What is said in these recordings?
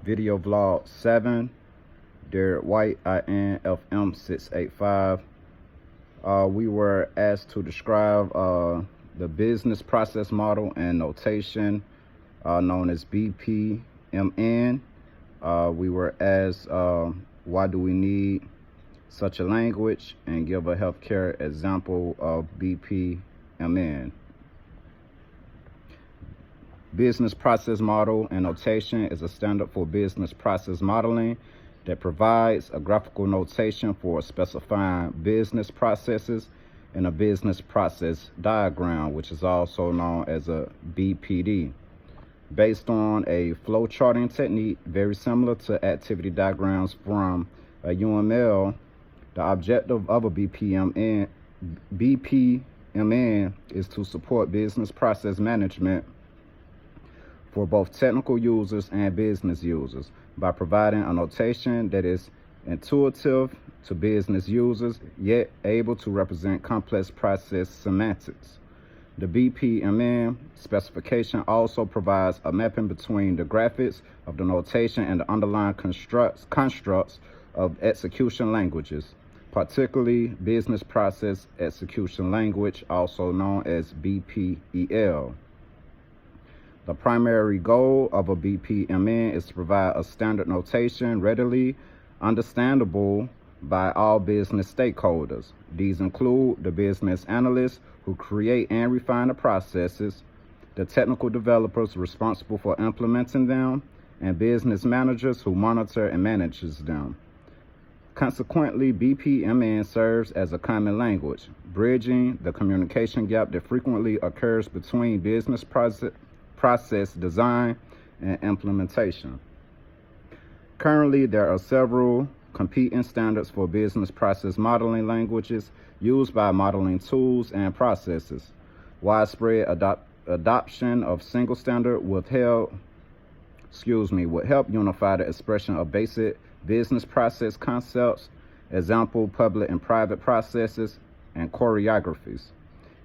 Video vlog 7, Derek White, Infm 685. We were asked to describe the business process model and notation known as BPMN. We were asked why do we need such a language, and give a healthcare example of BPMN. Business process model and notation is a standard for business process modeling that provides a graphical notation for specifying business processes in a business process diagram, which is also known as a BPD, based on a flow charting technique very similar to activity diagrams from a UML. The objective of a BPMN is to support business process management for both technical users and business users by providing a notation that is intuitive to business users, yet able to represent complex process semantics. The BPMN specification also provides a mapping between the graphics of the notation and the underlying constructs of execution languages, particularly business process execution language, also known as BPEL. The primary goal of a BPMN is to provide a standard notation readily understandable by all business stakeholders. These include the business analysts who create and refine the processes, the technical developers responsible for implementing them, and business managers who monitor and manages them. Consequently, BPMN serves as a common language, bridging the communication gap that frequently occurs between business process design and implementation. Currently, there are several competing standards for business process modeling languages used by modeling tools and processes. Widespread adoption of single standard would help unify the expression of basic business process concepts, example public and private processes and choreographies,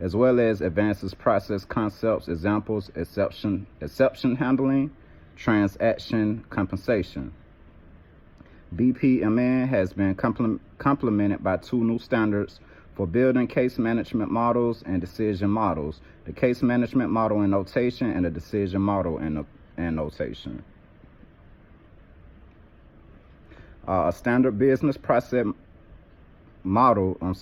as well as advances process concepts, examples exception handling, transaction compensation. BPMN has been complemented by two new standards for building case management models and decision models: the case management model and notation, and the decision model and notation. A standard business process model, a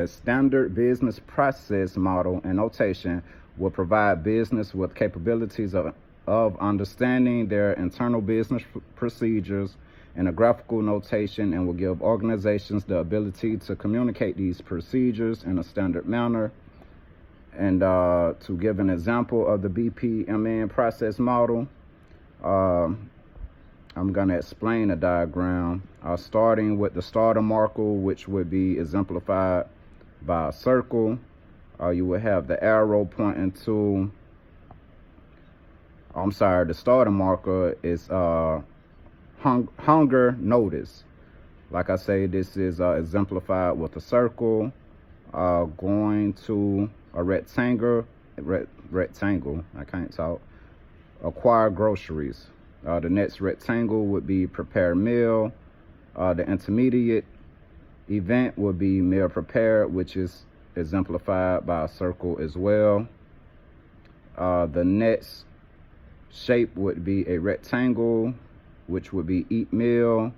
standard business process model and notation will provide business with capabilities of understanding their internal business procedures and a graphical notation, and will give organizations the ability to communicate these procedures in a standard manner. And to give an example of the BPMN process model, I'm going to explain the diagram, starting with the starter marker, which would be exemplified by a circle. You would have the arrow pointing to, the starter marker is hunger notice. Like I say, this is exemplified with a circle going to a rectangle, I can't talk, acquire groceries. The next rectangle would be prepare meal. The intermediate event would be meal prepared, which is exemplified by a circle as well. The next shape would be a rectangle, which would be eat meal,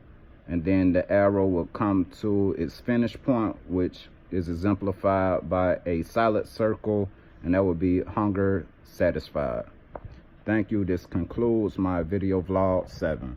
and then the arrow will come to its finish point, which is exemplified by a solid circle, and that would be hunger satisfied. Thank you. This concludes my video vlog 7.